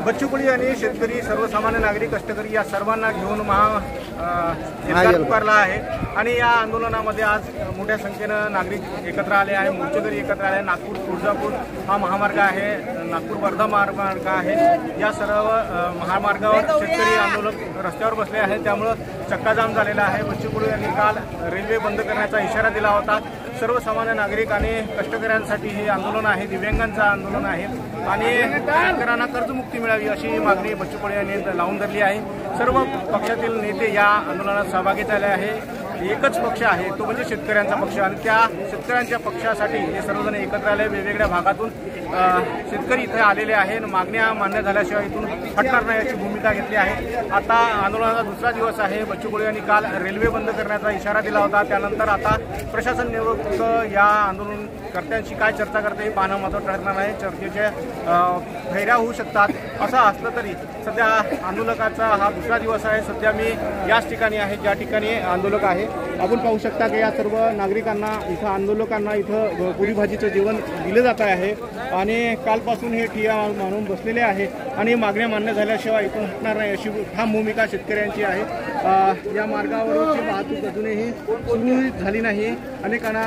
बच्चू कडू यांनी शेतकरी, सर्वसामान्य नागरिक, कष्टकरी या सर्वांना घेऊन एल्गार पुकारला आहे आणि या आंदोलनामध्ये आज मोठ्या संख्येनं नागरिक एकत्र आले आहे, मोर्चेकरी एकत्र आले. नागपूर तुळजापूर हा महामार्ग आहे, नागपूर वर्धा महामार्ग आहे. या सर्व महामार्गावर शेतकरी आंदोलक रस्त्यावर बसले आहेत, त्यामुळं चक्काजाम झालेला आहे. बच्चू कडू यांनी काल रेल्वे बंद करण्याचा इशारा दिला होता. सर्वसामान्य नागरिक आणि कष्टकऱ्यांसाठी हे आंदोलन आहे, दिव्यांगांचं आंदोलन आहे आणि शेतकऱ्यांना कर्जमुक्ती मिळावी अशी मागणी बच्चू कडू यांनी लावून धरली आहे. सर्व पक्षातील नेते या आंदोलनात सहभागी झाले आहे. एकच पक्ष आहे, तो म्हणजे शेतकऱ्यांचा पक्ष आणि त्या शेतकऱ्यांच्या पक्षासाठी हे सर्वजण एकत्र आले. वेगवेगळ्या भागातून शेतकरी इथे आलेले आहे. मागण्या मान्य झाल्याशिवाय इथून हटणार नाही याची भूमिका घेतली आहे. आता आंदोलनाचा दुसरा दिवस आहे. बच्चू कडू यांनी काल रेल्वे बंद करण्याचा इशारा दिला होता. त्यानंतर आता प्रशासन नियुक्त या आंदोलनकर्त्यांशी काय चर्चा करते हे पाहणं महत्त्वाचं ठरणार आहे. चर्चेचे फैऱ्या होऊ शकतात. असं असलं तरी सध्या आंदोलकाचा हा दुसरा दिवस आहे. सध्या मी याच ठिकाणी आहे ज्या ठिकाणी आंदोलक आहे. आपण पाहू शकता की या सर्व नागरिकांना इथं, आंदोलकांना इथं पुरी भाजीचं जेवण दिलं जात आहे आणि कालपासून हे ठिय्या मानून बसलेले आहे आणि मागण्या मान्य झाल्याशिवाय इथून हटणार नाही अशी ठाम भूमिका शेतकऱ्यांची आहे. या मार्गावरची वाहतूक अजूनही सुरळीत झाली नाही. अनेकांना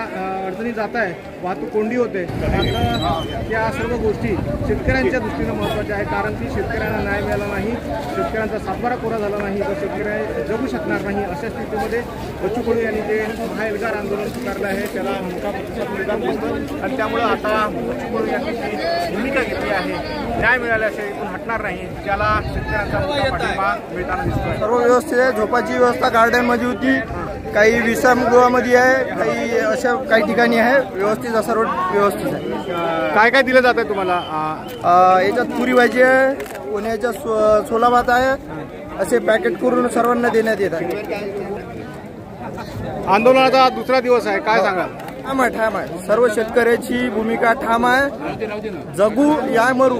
अडचणी जात आहे, वाहतूक कोंडी होते. मात्र या सर्व गोष्टी शेतकऱ्यांच्या दृष्टीनं महत्त्वाच्या आहे, कारण की शेतकऱ्यांना न्याय मिळाला नाही, शेतकऱ्यांचा सातबारा कोरा झाला नाही तर शेतकरी जगू शकणार नाही. अशा स्थितीमध्ये बच्चू कडू यांनी जे महाएल्गार आंदोलन पुकारलं आहे त्याला मोठा प्रतिसाद मिळतो आणि त्यामुळं आता बच्चू कडू यांनी जी भूमिका घेतली आहे, न्याय मिळाल्याशिवाय इथून हटणार नाही, त्याला शेतकऱ्यांचा मोठा पाठिंबा मिळताना दिसतोय. सर्व व्यवस्थित आहे. झोपाची व्यवस्था गार्डनमध्ये होती, काही विश्रामगृहामध्ये आहे, काही अशा काही ठिकाणी आहे. व्यवस्थित सर्व व्यवस्थित आहे. काय काय दिलं जात आहे तुम्हाला? याच्यात पुरी भाजी आहे, उन्हाच्या सोला भात आहे, असे पॅकेट करून सर्वांना देण्यात येत आहे. आंदोलनाचा दुसरा दिवस आहे, काय सांगाल? ठाम आहे, ठाम आहे. सर्व शेतकऱ्याची भूमिका ठाम आहे. जगू या मरू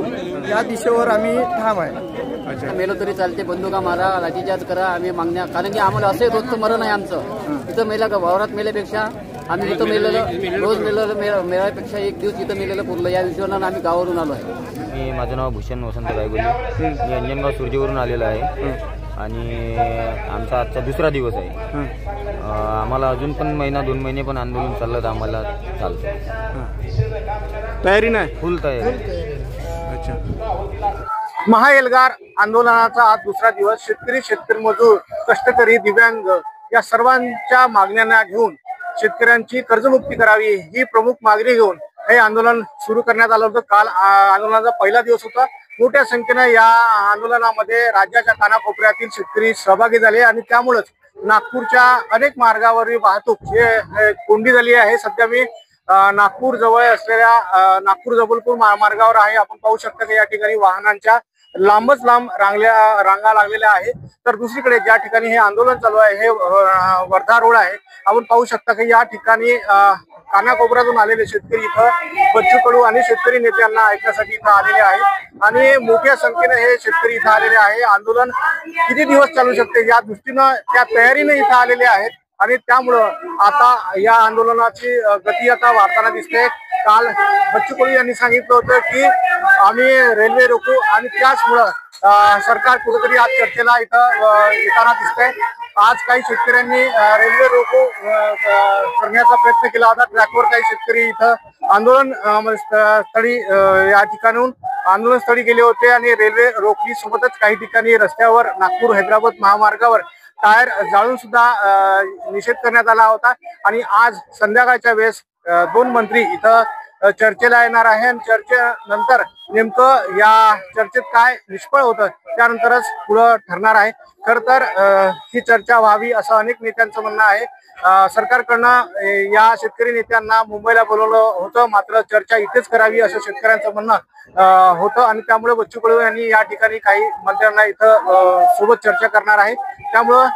या दिशेवर आम्ही ठाम आहे. मेलो तरी चालते, बंदुका मारा, लाठीचार्ज करा, आम्ही मागण्या, कारण की आम्हाला असं रोजचं मरण आहे आमचं. इथं मेला का वावरात मेल्यापेक्षा आम्ही इथं मेलेलं, रोज मेल्यापेक्षा एक दिवस इथं मेलेलं पुरलं. या विषयानं आम्ही गावावरून आलो आहे. माझं नाव भूषण वसंत गायगुली, मी अंजनगाव सुरजीवरून आलेलो आहे आणि आमचा आजचा दुसरा दिवस आहे. आम्हाला अजून पण महिना 2 महिने पण आंदोलन चाललं तर आम्हाला चालतं. तयारी नाही? फुल तयारी. अच्छा. महाएल्गार आंदोलनाचा आज दुसरा दिवस. शेतकरी मजूर, कष्टकरी, दिव्यांग या सर्वांच्या मागण्यांना घेऊन शेतकऱ्यांची कर्जमुक्ती करावी ही प्रमुख मागणी घेऊन हे आंदोलन सुरू करण्यात आलं होतं. काल आंदोलनाचा पहिला दिवस होता. मोठ्या संख्येने या आंदोलनामध्ये राज्याच्या कानाकोपऱ्यातील शेतकरी सहभागी झाले आणि त्यामुळेच नागपूरच्या अनेक मार्गावरील वाहतूक हे कोंडी झाली आहे. सध्या मी नागपूर जवळ असलेल्या नागपूर जबलपूर मार्गावर आहे. आपण पाहू शकता की या ठिकाणी वाहनांच्या लांबच लांब रांगा लागलेल्या आहे. तर दुसरीकडे ज्या ठिकाणी हे आंदोलन चालू आहे हे वर्धा रोड आहे. आपण पाहू शकता की या ठिकाणी कानाकोपऱ्यातून आलेले शेतकरी इथं बच्चू कडू आणि शेतकरी नेत्यांना ऐकण्यासाठी इथं आलेले आहेत आणि मोठ्या संख्येने हे शेतकरी इथं आलेले आहे. आंदोलन किती दिवस चालू शकते या दृष्टीनं त्या तयारीने इथं आलेले आहेत आणि त्यामुळं आता या आंदोलनाची गती आता वाढताना दिसते. काल बच्चू कडू यांनी सांगितलं होतं की आम्ही रेल्वे रोखू आणि त्याचमुळं सरकार कुठेतरी आज चर्चेला इथं येताना दिसतंय. आज काही शेतकऱ्यांनी रेल्वे रोको करण्याचा प्रयत्न केला होता. ट्रॅकवर काही शेतकरी इथं आंदोलन स्थळी या ठिकाणाहून आंदोलन स्थळी गेले होते आणि रेल्वे रोखली. सोबतच काही ठिकाणी रस्त्यावर नागपूर हैदराबाद महामार्गावर टायर जाळून सुद्धा निषेध करण्यात आला होता आणि आज संध्याकाळच्या वेळेस 2 मंत्री इथं चर्चेला येणार आहे आणि चर्चेनंतर नेमकं या चर्चेत काय निष्फळ होतं त्यानंतरच पुढं ठरणार आहे. खर तर ही चर्चा व्हावी असं अनेक नेत्यांचं म्हणणं आहे. सरकारकडनं या शेतकरी नेत्यांना मुंबईला बोलवलं होतं, मात्र चर्चा इथेच करावी असं शेतकऱ्यांचं म्हणणं होतं आणि त्यामुळे बच्चू कडू यांनी या ठिकाणी काही मंत्र्यांना इथं सोबत चर्चा करणार आहे. त्यामुळं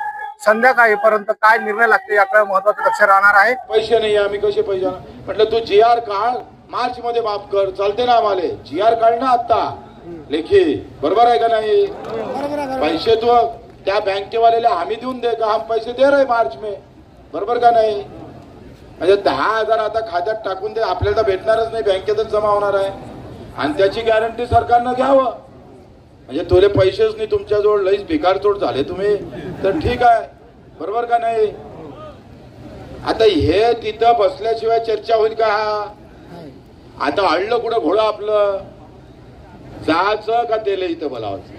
संध्याकाळीपर्यंत काय निर्णय लागते याकडे महत्वाचं लक्ष राहणार आहे. पैसे नाही, आम्ही कसे पैसे म्हटलं तू GR काढ, मार्च मध्ये माफ कर, चालते ना आम्हाला. GR काढ ना आता लेखी, बरोबर आहे का नाही? पैसे तू त्या बँकेवाल्याला हमी देऊन दे का, हम पैसे दे रहे मार्च में, बरोबर का नाही? म्हणजे 10,000 आता खात्यात टाकून दे, आपल्याला भेटणारच नाही, बँकेतच जमा होणार आहे आणि त्याची गॅरंटी सरकारनं घ्यावं. म्हणजे तुले पैसेच नाही तुमच्याजवळ, लईच भिकारचोट झाले तुम्ही, तर ठीक आहे, बरोबर का नाही? आता हे तिथं बसल्याशिवाय चर्चा होईल का? आता अडलं कुठं घोडं आपलं, जायचं का तेले इथं बोलावचं?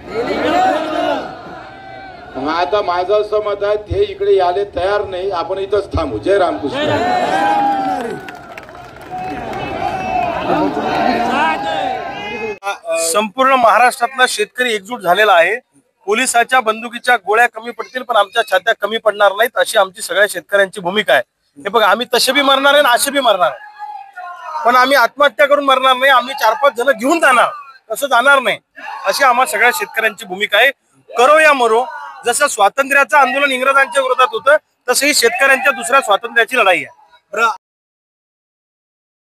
मग आता माझं असं मत आहे, ते इकडे यायला तयार नाही, आपण इथंच थांबू. जय रामकृष्ण. संपूर्ण महाराष्ट्रातला शेतकरी एकजूट झालेला आहे. पोलिसाच्या बंदुकीच्या गोळ्या कमी पडतील पण आमच्या छात्या कमी पडणार नाहीत, अशी आमची सगळ्या शेतकऱ्यांची भूमिका आहे. हे बघा, आम्ही तसे बी मरणार आहे आणि असे बी मरणार आहे, पण आम्ही आत्महत्या करून मरणार नाही. आम्ही 4-5 जण घेऊन जाणार, तसं जाणार नाही, अशी आम्हा सगळ्या शेतकऱ्यांची भूमिका आहे. करो या मरो, जसं स्वातंत्र्याचं आंदोलन इंग्रजांच्या विरोधात होतं, तसं ही शेतकऱ्यांच्या दुसऱ्या स्वातंत्र्याची लढाई आहे.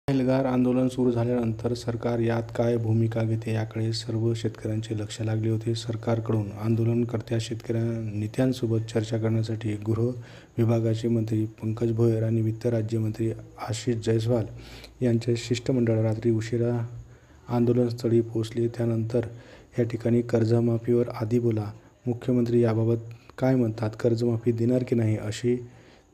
एल्गार आंदोलन सुरू झाल्यानंतर सरकार यात काय भूमिका घेते याकडे सर्व शेतकऱ्यांचे लक्ष लागले होते. सरकारकडून आंदोलनकर्त्या नेत्यांसोबत चर्चा करण्यासाठी गृह विभागाचे मंत्री पंकज भोयर आणि वित्त राज्यमंत्री आशिष जयस्वाल यांचे शिष्टमंडळ रात्री उशिरा आंदोलनस्थळी पोहोचले. त्यानंतर या ठिकाणी कर्जमाफीवर आधी बोला, मुख्यमंत्री याबाबत काय म्हणतात, कर्जमाफी देणार की नाही, अशी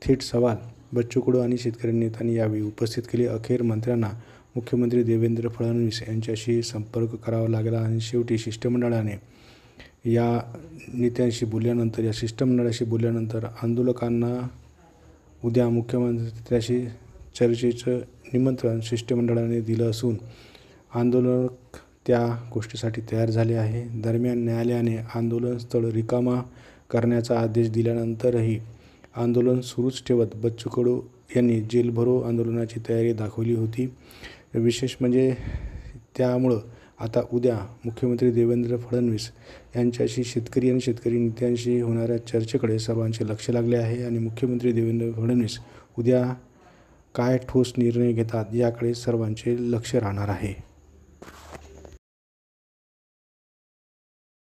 थेट सवाल बच्चू कडू आणि शेतकरी नेत्यांनी यावेळी उपस्थित केले. अखेर मंत्र्यांना मुख्यमंत्री देवेंद्र फडणवीस यांच्याशी संपर्क करावा लागला आणि शेवटी शिष्टमंडळाने या नेत्यांशी बोलल्यानंतर, या शिष्टमंडळाशी बोलल्यानंतर आंदोलकांना उद्या मुख्यमंत्र्यांशी चर्चेचं निमंत्रण शिष्टमंडळाने दिलं असून आंदोलक त्या गोष्टीसाठी तयार झाले आहे. दरम्यान न्यायालयाने आंदोलन स्थळ रिकामा करण्याचा आदेश दिल्यानंतरही आंदोलन सुरूच ठेवत बच्चू कडू यांनी जेल भरो आंदोलनाची तयारी दाखवली होती. विशेष म्हणजे त्यामुळं आता उद्या मुख्यमंत्री देवेंद्र फडणवीस यांच्याशी शेतकरी आणि शेतकरी नेत्यांशी होणाऱ्या चर्चेकडे सर्वांचे लक्ष लागले आहे आणि मुख्यमंत्री देवेंद्र फडणवीस उद्या काय ठोस निर्णय घेतात याकडे सर्वांचे लक्ष राहणार आहे.